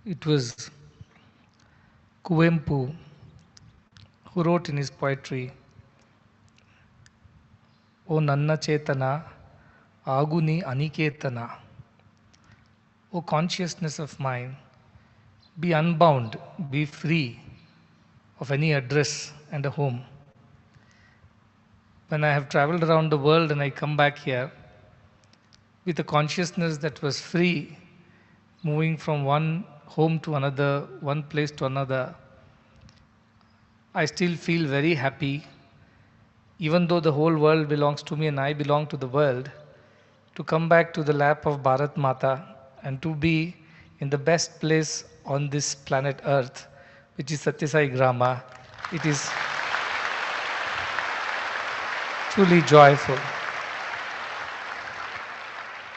It was Kuvempu who wrote in his poetry, O Nanna Chetana, Aguni Aniketana, O consciousness of mine, be unbound, be free of any address and a home. When I have traveled around the world and I come back here with a consciousness that was free, moving from one home to another, one place to another, I still feel very happy, even though the whole world belongs to me and I belong to the world, to come back to the lap of Bharat Mata and to be in the best place on this planet Earth, which is Satya Sai Grama. It is truly joyful.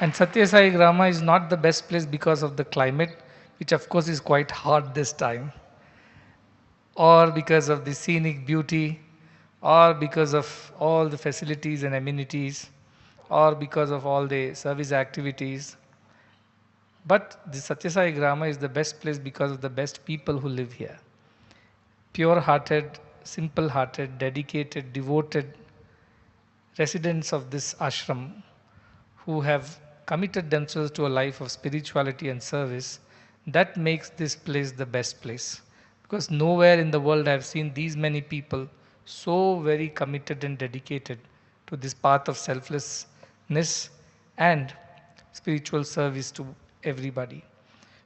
And Satya Sai Grama is not the best place because of the climate, which of course is quite hot this time, or because of the scenic beauty, or because of all the facilities and amenities, or because of all the service activities. But the Satya Sai Grama is the best place because of the best people who live here. Pure hearted, simple hearted, dedicated, devoted residents of this ashram who have committed themselves to a life of spirituality and service. That makes this place the best place. Because nowhere in the world I have seen these many people so very committed and dedicated to this path of selflessness and spiritual service to everybody.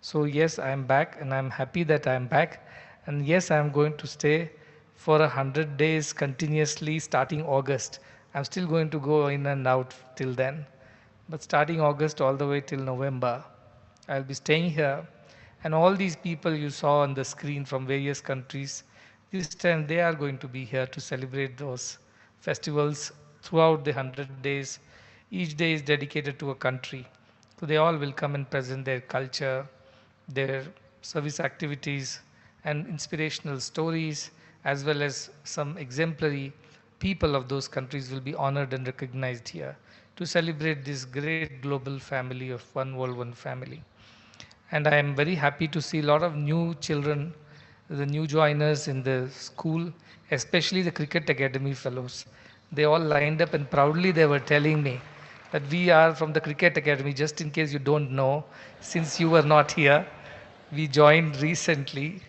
So yes, I am back and I am happy that I am back. And yes, I am going to stay for 100 days continuously starting August. I'm still going to go in and out till then. But starting August all the way till November, I'll be staying here. And all these people you saw on the screen from various countries, this time they are going to be here to celebrate those festivals throughout the 100 days. Each day is dedicated to a country. So they all will come and present their culture, their service activities, and inspirational stories, as well as some exemplary people of those countries will be honored and recognized here to celebrate this great global family of one world, one family. And I am very happy to see a lot of new children, the new joiners in the school, especially the Cricket Academy fellows. They all lined up and proudly they were telling me that we are from the Cricket Academy. Just in case you don't know, since you were not here, we joined recently.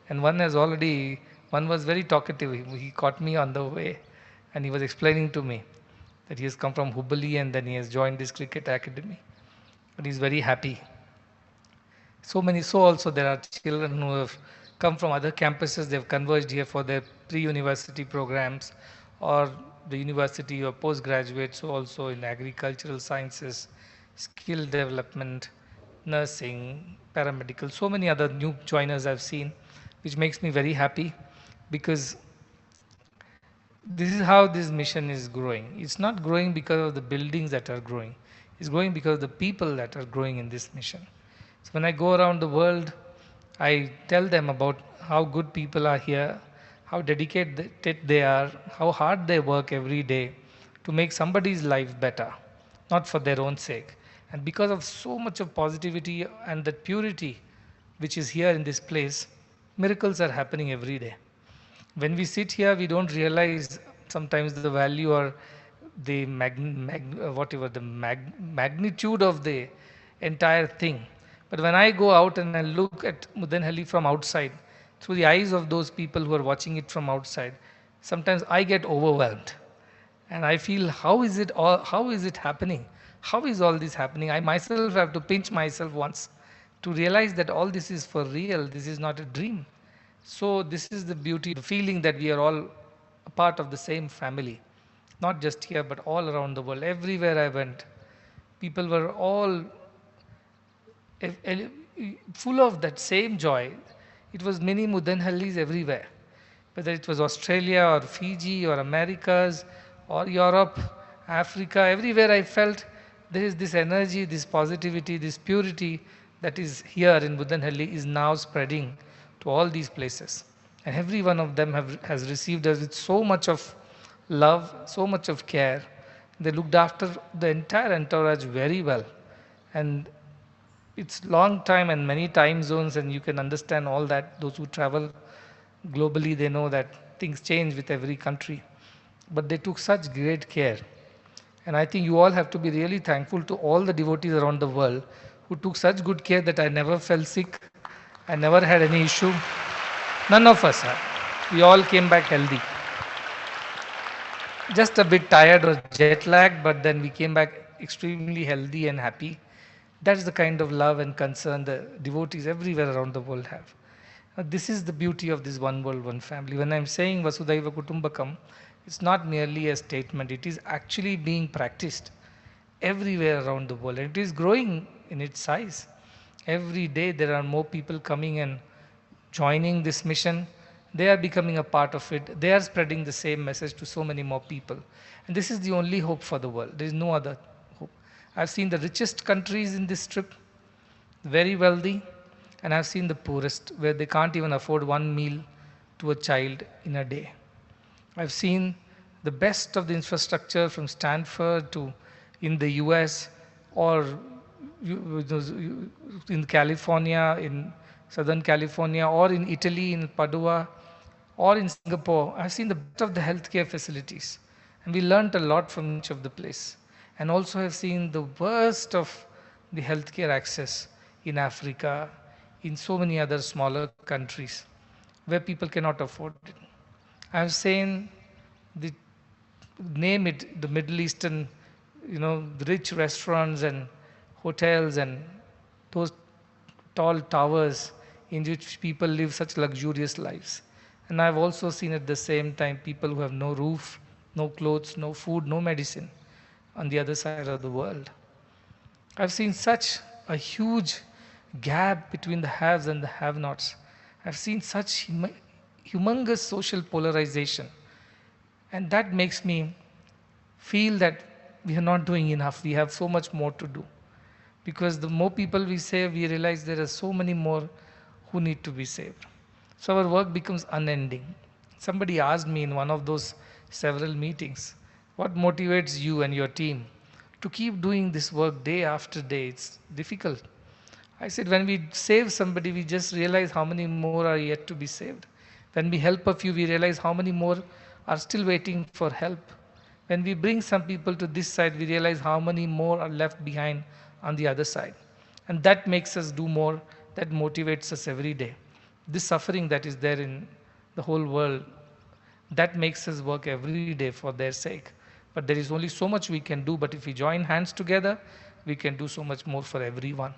And one was very talkative. He caught me on the way and he was explaining to me that he has come from Hubballi and then he has joined this Cricket Academy. And he's very happy. So also there are children who have come from other campuses, they've converged here for their pre-university programs or the university or postgraduates also in agricultural sciences, skill development, nursing, paramedical, so many other new joiners I've seen, which makes me very happy because this is how this mission is growing. It's not growing because of the buildings that are growing. It's growing because of the people that are growing in this mission. So when I go around the world, I tell them about how good people are here, how dedicated they are, how hard they work every day to make somebody's life better, not for their own sake. And because of so much of positivity and that purity which is here in this place, miracles are happening every day. When we sit here, we don't realize sometimes the value or the magnitude of the entire thing. But when I go out and I look at Mudanhalli from outside, through the eyes of those people who are watching it from outside, sometimes I get overwhelmed. And I feel, how is it happening? How is all this happening? I myself have to pinch myself once to realize that all this is for real. This is not a dream. So this is the beauty, the feeling that we are all a part of the same family. Not just here, but all around the world. Everywhere I went, people were all full of that same joy. It was many Mudanhallis everywhere, whether it was Australia or Fiji or Americas or Europe, Africa, everywhere I felt there is this energy, this positivity, this purity that is here in Mudanhalli is now spreading to all these places. And every one of them has received us with so much of love, so much of care. They looked after the entire entourage very well. And It's long time and many time zones, and you can understand all that. Those who travel globally, they know that things change with every country. But they took such great care. And I think you all have to be really thankful to all the devotees around the world who took such good care that I never fell sick. I never had any issue. None of us have. We all came back healthy. Just a bit tired or jet lagged, but then we came back extremely healthy and happy. That's the kind of love and concern the devotees everywhere around the world have. This is the beauty of this one world, one family. When I'm saying Vasudhaiva Kutumbakam, it's not merely a statement, it is actually being practiced everywhere around the world. And it is growing in its size. Every day there are more people coming and joining this mission. They are becoming a part of it. They are spreading the same message to so many more people. And this is the only hope for the world. There is no other hope. I've seen the richest countries in this trip, very wealthy, and I've seen the poorest, where they can't even afford one meal to a child in a day. I've seen the best of the infrastructure from Stanford to in the US or in California, in Southern California, or in Italy, in Padua, or in Singapore. I've seen the best of the healthcare facilities. And we learnt a lot from each of the place. And also have seen the worst of the healthcare access in Africa, in so many other smaller countries where people cannot afford it. I've seen the name it the Middle Eastern, the rich restaurants and hotels and those tall towers in which people live such luxurious lives. And I've also seen at the same time people who have no roof, no clothes, no food, no medicine on the other side of the world. I've seen such a huge gap between the haves and the have-nots. I've seen such humongous social polarization. And that makes me feel that we are not doing enough. We have so much more to do. Because the more people we save, we realize there are so many more who need to be saved. So our work becomes unending. Somebody asked me in one of those several meetings, what motivates you and your team to keep doing this work day after day? It's difficult. I said, when we save somebody, we just realize how many more are yet to be saved. When we help a few, we realize how many more are still waiting for help. When we bring some people to this side, we realize how many more are left behind on the other side. And that makes us do more, that motivates us every day. This suffering that is there in the whole world, that makes us work every day for their sake. But there is only so much we can do, but if we join hands together, we can do so much more for everyone.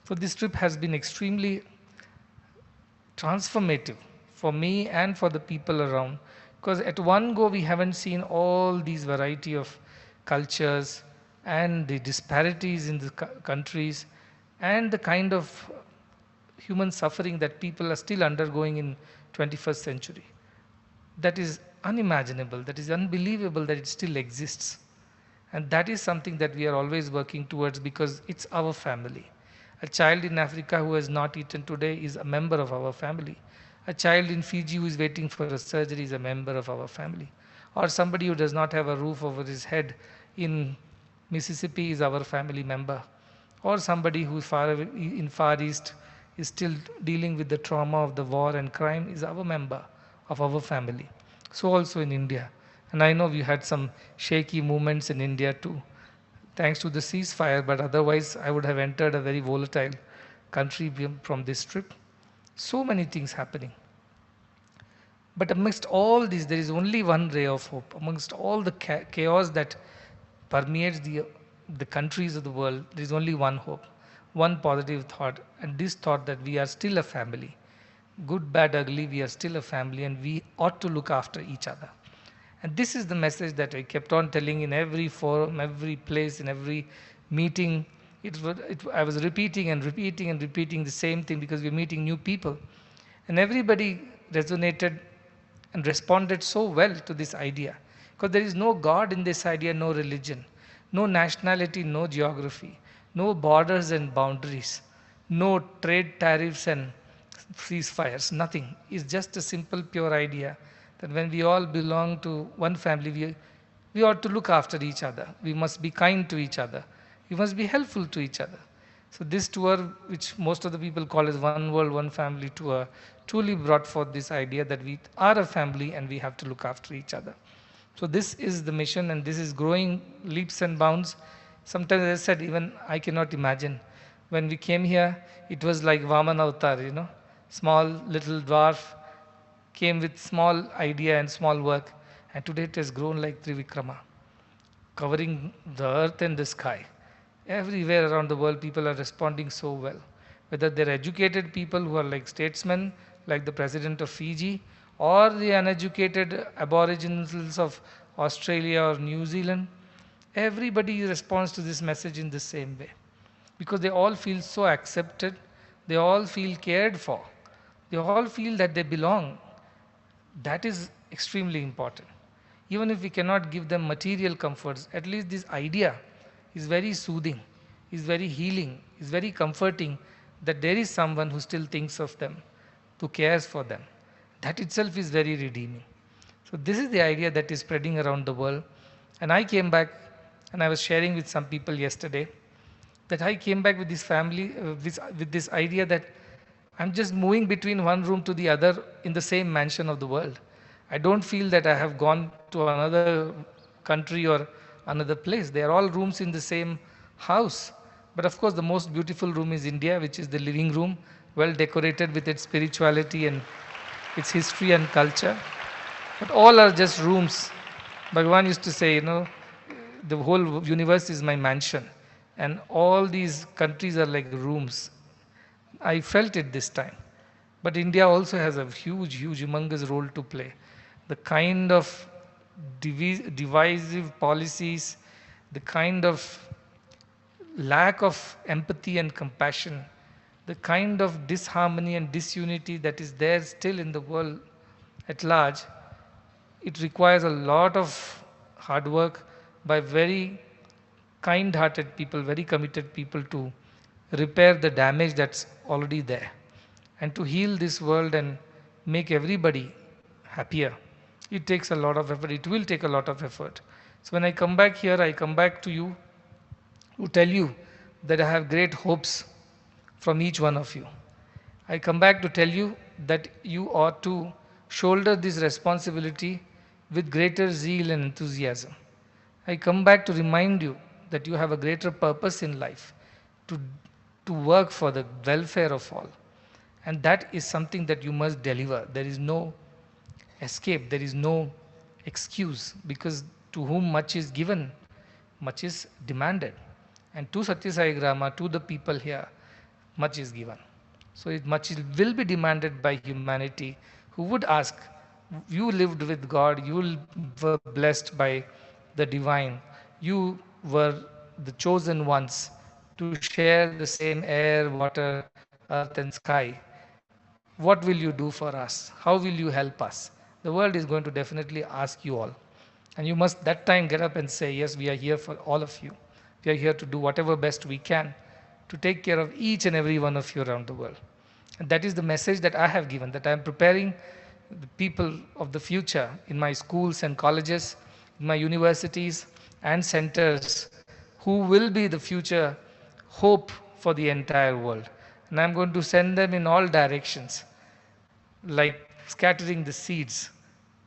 So this trip has been extremely transformative for me and for the people around, because at one go we haven't seen all these variety of cultures and the disparities in the countries and the kind of human suffering that people are still undergoing in 21st century. That is unimaginable, that is unbelievable that it still exists. And that is something that we are always working towards, because it's our family. A child in Africa who has not eaten today is a member of our family. A child in Fiji who is waiting for a surgery is a member of our family. Or somebody who does not have a roof over his head in Mississippi is our family member. Or somebody who is far away in Far East is still dealing with the trauma of the war and crime is our member of our family. So also in India. And I know we had some shaky movements in India too, thanks to the ceasefire, but otherwise I would have entered a very volatile country from this trip. So many things happening. But amongst all this, there is only one ray of hope. Amongst all the chaos that permeates the countries of the world, there is only one hope, one positive thought, and this thought that we are still a family. Good, bad, ugly, we are still a family, and we ought to look after each other. And this is the message that I kept on telling in every forum, every place, in every meeting. I was repeating and repeating and repeating the same thing, because we're meeting new people. And everybody resonated and responded so well to this idea. Because there is no God in this idea, no religion, no nationality, no geography, no borders and boundaries, no trade tariffs and ceasefires, nothing. It's just a simple, pure idea that when we all belong to one family, we ought to look after each other. We must be kind to each other. We must be helpful to each other. So this tour, which most of the people call as One World, One Family tour, truly brought forth this idea that we are a family and we have to look after each other. So this is the mission, and this is growing leaps and bounds. Sometimes, as I said, even I cannot imagine. When we came here, it was like Vaman Avatar, small little dwarf came with small idea and small work, and today it has grown like Trivikrama, covering the earth and the sky. Everywhere around the world, people are responding so well. Whether they're educated people who are like statesmen, like the president of Fiji, or the uneducated aborigines of Australia or New Zealand, everybody responds to this message in the same way. Because they all feel so accepted, they all feel cared for, they all feel that they belong. That is extremely important. Even if we cannot give them material comforts, at least this idea is very soothing, is very healing, is very comforting, that there is someone who still thinks of them, who cares for them. That itself is very redeeming. So this is the idea that is spreading around the world. And I came back, and I was sharing with some people yesterday, that I came back with this family, with this idea that I'm just moving between one room to the other in the same mansion of the world. I don't feel that I have gone to another country or another place. They are all rooms in the same house. But of course, the most beautiful room is India, which is the living room, well decorated with its spirituality and its history and culture. But all are just rooms. Bhagavan used to say, the whole universe is my mansion, and all these countries are like rooms. I felt it this time. But India also has a huge, humongous role to play. The kind of divisive policies, the kind of lack of empathy and compassion, the kind of disharmony and disunity that is there still in the world at large, it requires a lot of hard work by very kind-hearted people, very committed people to repair the damage that's already there and to heal this world and make everybody happier. It takes a lot of effort. It will take a lot of effort. So when I come back here, I come back to you to tell you that I have great hopes from each one of you. I come back to tell you that you ought to shoulder this responsibility with greater zeal and enthusiasm. I come back to remind you that you have a greater purpose in life, to work for the welfare of all. And that is something that you must deliver. There is no escape, there is no excuse, because to whom much is given, much is demanded. And to Satya Sai Grama, to the people here, much is given. So much will be demanded by humanity, who would ask, you lived with God, you were blessed by the divine, you were the chosen ones to share the same air, water, earth and sky. What will you do for us? How will you help us? The world is going to definitely ask you all. And you must that time get up and say, yes, we are here for all of you. We are here to do whatever best we can to take care of each and every one of you around the world. And that is the message that I have given, that I am preparing the people of the future in my schools and colleges, in my universities and centers, who will be the future hope for the entire world. And I'm going to send them in all directions, like scattering the seeds.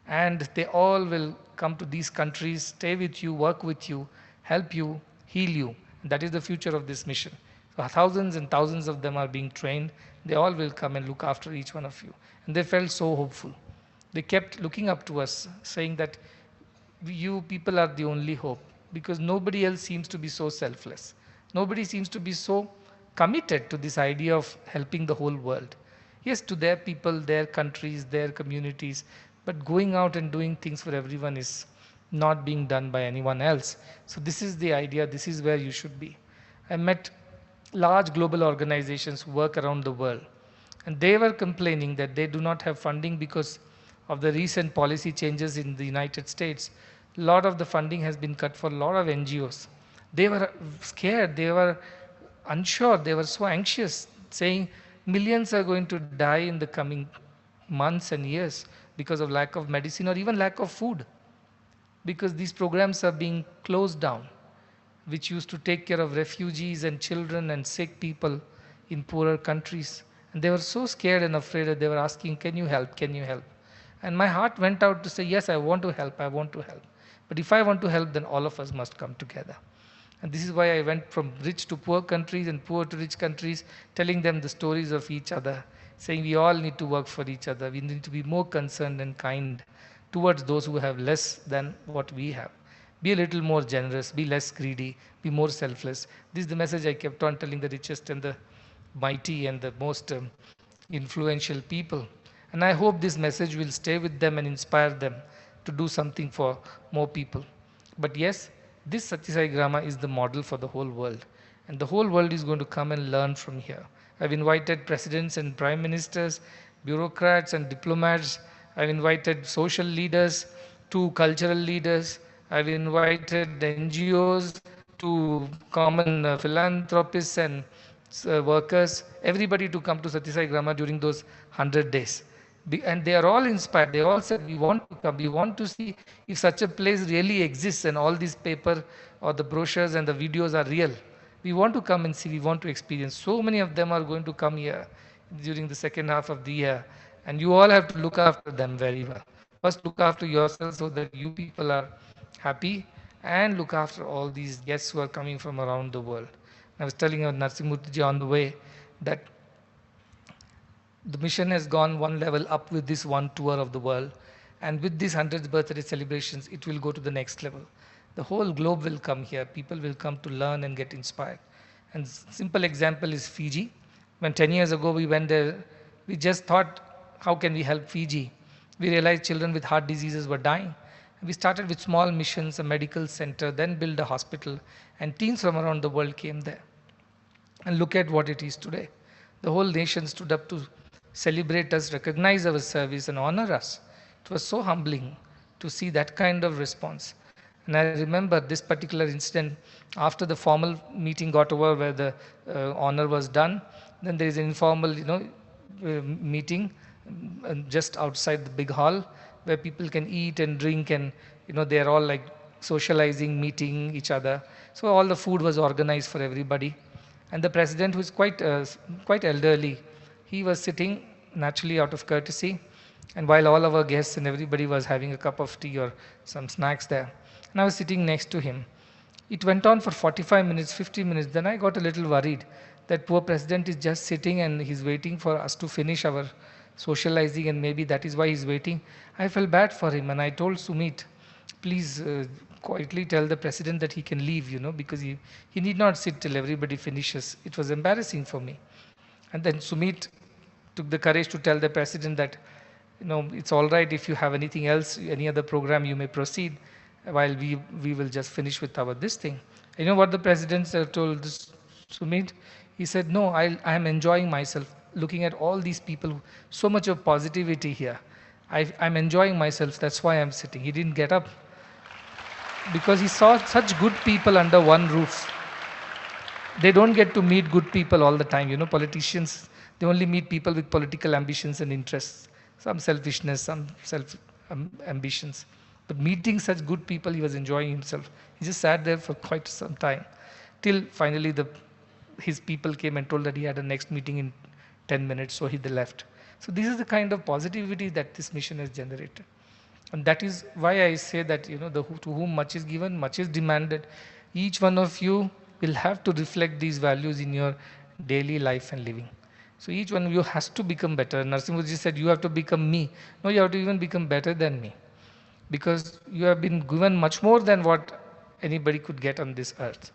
And they all will come to these countries, stay with you, work with you, help you, heal you. And that is the future of this mission. So thousands and thousands of them are being trained. They all will come and look after each one of you. And they felt so hopeful. They kept looking up to us, saying that you people are the only hope, because nobody else seems to be so selfless. Nobody seems to be so committed to this idea of helping the whole world. Yes, to their people, their countries, their communities, but going out and doing things for everyone is not being done by anyone else. So this is the idea, this is where you should be. I met large global organizations who work around the world, and they were complaining that they do not have funding because of the recent policy changes in the United States. A lot of the funding has been cut for a lot of NGOs. They were scared, they were unsure, they were so anxious, saying millions are going to die in the coming months and years because of lack of medicine or even lack of food, because these programs are being closed down. which used to take care of refugees and children and sick people in poorer countries. And they were so scared and afraid that they were asking, can you help? Can you help? And my heart went out to say, yes, I want to help. I want to help. But if I want to help, then all of us must come together. And this is why I went from rich to poor countries and poor to rich countries, telling them the stories of each other, saying we all need to work for each other. We need to be more concerned and kind towards those who have less than what we have. Be a little more generous, be less greedy, be more selfless. This is the message I kept on telling the richest and the mighty and the most influential people. And I hope this message will stay with them and inspire them to do something for more people. But yes, this Satya Sai Grama is the model for the whole world. And the whole world is going to come and learn from here. I've invited presidents and prime ministers, bureaucrats and diplomats. I've invited social leaders to cultural leaders. I've invited NGOs to common philanthropists and workers, everybody to come to Satya Sai Grama during those 100 days. And they are all inspired. They all said, we want to come. We want to see if such a place really exists and all these paper or the brochures and the videos are real. We want to come and see. We want to experience. So many of them are going to come here during the second half of the year. And you all have to look after them very well. First, look after yourselves so that you people are happy, and look after all these guests who are coming from around the world. I was telling Narsimurtiji on the way that the mission has gone one level up with this one tour of the world, and with these 100th birthday celebrations, it will go to the next level. The whole globe will come here. People will come to learn and get inspired. And simple example is Fiji. When 10 years ago we went there, we just thought, how can we help Fiji? We realized children with heart diseases were dying. We started with small missions, a medical center, then built a hospital, and teens from around the world came there. And look at what it is today. The whole nation stood up to celebrate us, recognize our service, and honor us. It was so humbling to see that kind of response. And I remember this particular incident, after the formal meeting got over where the honor was done, then there is an informal meeting just outside the big hall where people can eat and drink, and they are all like socializing, meeting each other. So all the food was organized for everybody. And the president, who is quite elderly, he was sitting naturally out of courtesy, and while all our guests and everybody was having a cup of tea or some snacks there, and I was sitting next to him. It went on for 45 minutes, 50 minutes. Then I got a little worried that poor president is just sitting and he's waiting for us to finish our socializing, and maybe that is why he's waiting. I felt bad for him, and I told Sumit, please quietly tell the president that he can leave, because he need not sit till everybody finishes. It was embarrassing for me. And then Sumit took the courage to tell the president that, it's all right if you have anything else, any other program, you may proceed, while we will just finish with our this thing. You know what the president told Sumit? He said, no, I am enjoying myself, looking at all these people, so much of positivity here. I'm enjoying myself, that's why I'm sitting. He didn't get up because he saw such good people under one roof. They don't get to meet good people all the time. Politicians, they only meet people with political ambitions and interests, some selfishness, some ambitions. But meeting such good people, he was enjoying himself. He just sat there for quite some time, till finally his people came and told that he had a next meeting in 10 minutes, so they left. So this is the kind of positivity that this mission has generated. And that is why I say that, to whom much is given, much is demanded. Each one of you will have to reflect these values in your daily life and living. So each one of you has to become better. Narsimhaji said, you have to become me. No, you have to even become better than me. Because you have been given much more than what anybody could get on this earth.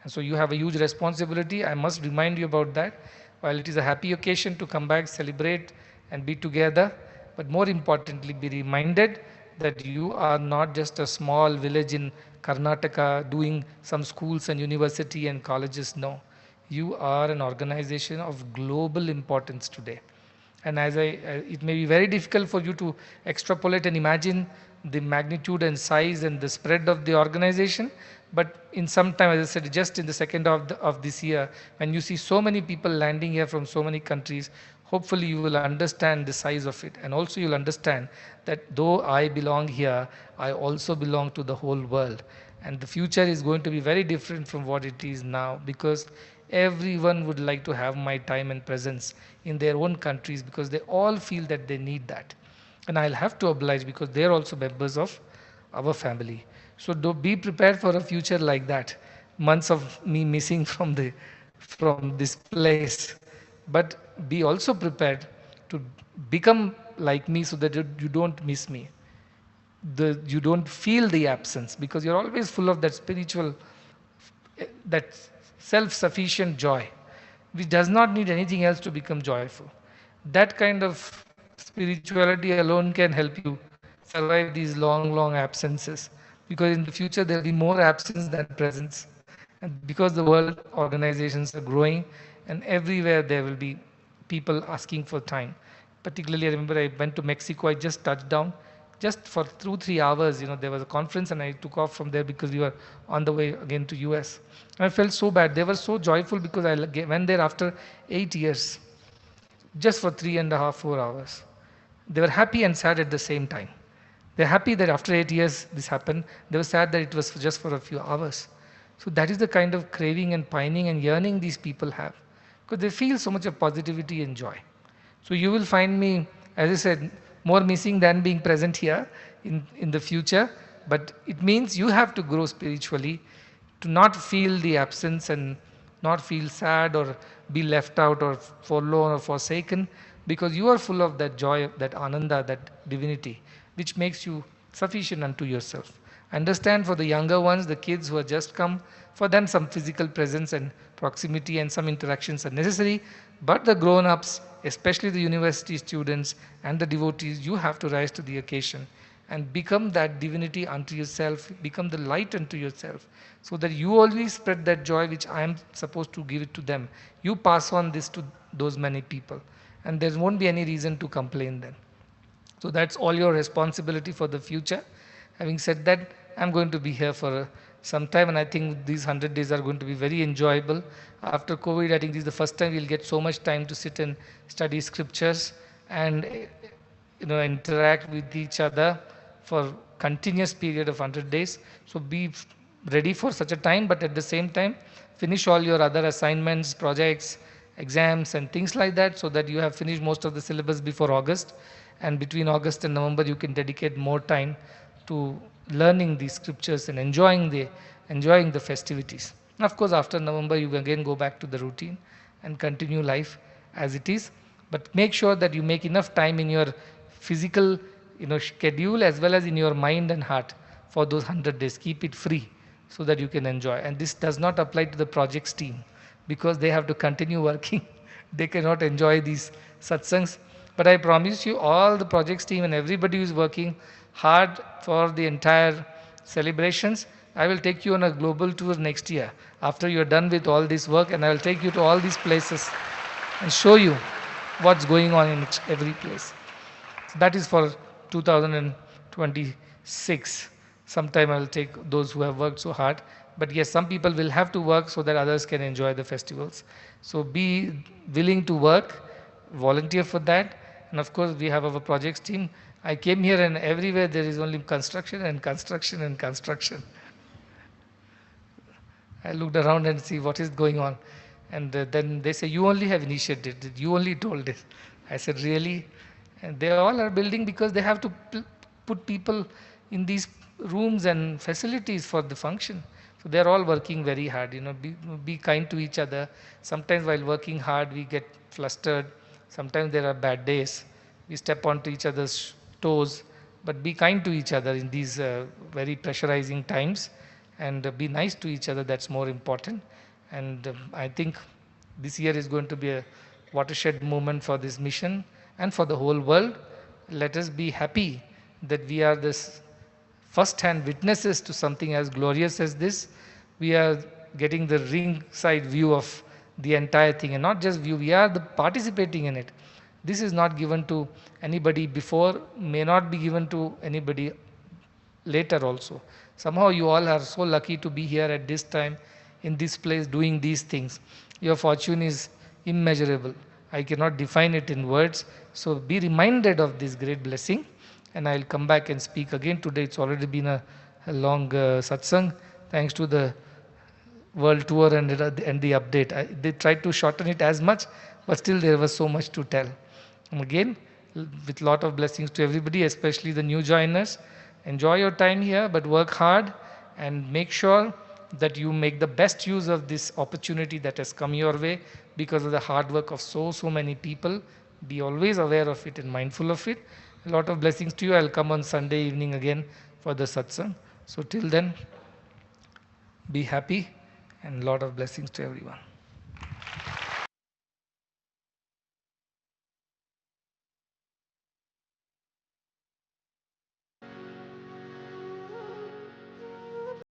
And so you have a huge responsibility. I must remind you about that. While it is a happy occasion to come back, celebrate, and be together, but more importantly, be reminded that you are not just a small village in Karnataka doing some schools and university and colleges. No, you are an organization of global importance today. And it may be very difficult for you to extrapolate and imagine the magnitude and size and the spread of the organization. But in some time, as I said, just in the second half of this year, when you see so many people landing here from so many countries, hopefully you will understand the size of it. And also you'll understand that though I belong here, I also belong to the whole world. And the future is going to be very different from what it is now, because everyone would like to have my time and presence in their own countries, because they all feel that they need that. And I'll have to oblige, because they're also members of our family. So do be prepared for a future like that. Months of me missing from this place, but be also prepared to become like me, so that you don't miss me. You don't feel the absence, because you're always full of that spiritual, that self-sufficient joy, which does not need anything else to become joyful. That kind of spirituality alone can help you survive these long absences, because in the future there will be more absence than presence. And because the world organizations are growing, and everywhere there will be people asking for time. Particularly, I remember I went to Mexico, I just touched down, just for 2-3 hours, there was a conference and I took off from there because we were on the way again to US. I felt so bad. They were so joyful because I went there after 8 years, just for 3.5, 4 hours. They were happy and sad at the same time. They're happy that after 8 years this happened. They were sad that it was just for a few hours. So that is the kind of craving and pining and yearning these people have, because they feel so much of positivity and joy. So you will find me, as I said, more missing than being present here in the future. But it means you have to grow spiritually to not feel the absence and not feel sad or be left out or forlorn or forsaken, because you are full of that joy, that ananda, that divinity, which makes you sufficient unto yourself. Understand, for the younger ones, the kids who have just come, for them some physical presence and proximity and some interactions are necessary. But the grown-ups, especially the university students and the devotees, you have to rise to the occasion and become that divinity unto yourself, become the light unto yourself, so that you always spread that joy which I am supposed to give it to them. You pass on this to those many people, and there won't be any reason to complain then. So that's all your responsibility for the future. Having said that, I'm going to be here for some time, and I think these 100 days are going to be very enjoyable. After COVID, I think this is the first time we'll get so much time to sit and study scriptures and interact with each other for continuous period of 100 days. So be ready for such a time, but at the same time, finish all your other assignments, projects, exams and things like that, so that you have finished most of the syllabus before August. And between August and November, you can dedicate more time to learning the scriptures and enjoying the festivities. And of course, after November, you again go back to the routine and continue life as it is. But make sure that you make enough time in your physical schedule as well as in your mind and heart for those 100 days. Keep it free so that you can enjoy. And this does not apply to the projects team, because they have to continue working. They cannot enjoy these satsangs. But I promise you, all the projects team and everybody who is working hard for the entire celebrations, I will take you on a global tour next year after you are done with all this work, and I will take you to all these places and show you what's going on in every place. So that is for 2026. Sometime I will take those who have worked so hard. But yes, some people will have to work so that others can enjoy the festivals. So be willing to work, volunteer for that. And of course, we have our projects team. I came here and everywhere there is only construction and construction and construction. I looked around and see what is going on. And then they say, you only have initiated it, you only told it. I said, really? And they all are building because they have to put people in these rooms and facilities for the function. So they are all working very hard. Be kind to each other. Sometimes while working hard, we get flustered. Sometimes there are bad days. We step onto each other's toes. But be kind to each other in these very pressurizing times, and be nice to each other. That's more important. And I think this year is going to be a watershed moment for this mission and for the whole world. Let us be happy that we are this first-hand witnesses to something as glorious as this. We are getting the ringside view of the entire thing, and not just view, we are participating in it. This is not given to anybody before, may not be given to anybody later also. Somehow you all are so lucky to be here at this time, in this place, doing these things. Your fortune is immeasurable. I cannot define it in words. So be reminded of this great blessing. And I'll come back and speak again today. It's already been a long satsang. thanks to the world tour and the update. They tried to shorten it as much, but still there was so much to tell. And again, with lot of blessings to everybody, especially the new joiners. Enjoy your time here, but work hard and make sure that you make the best use of this opportunity that has come your way because of the hard work of so many people. Be always aware of it and mindful of it. A lot of blessings to you. I'll come on Sunday evening again for the satsang. So till then, be happy and lot of blessings to everyone.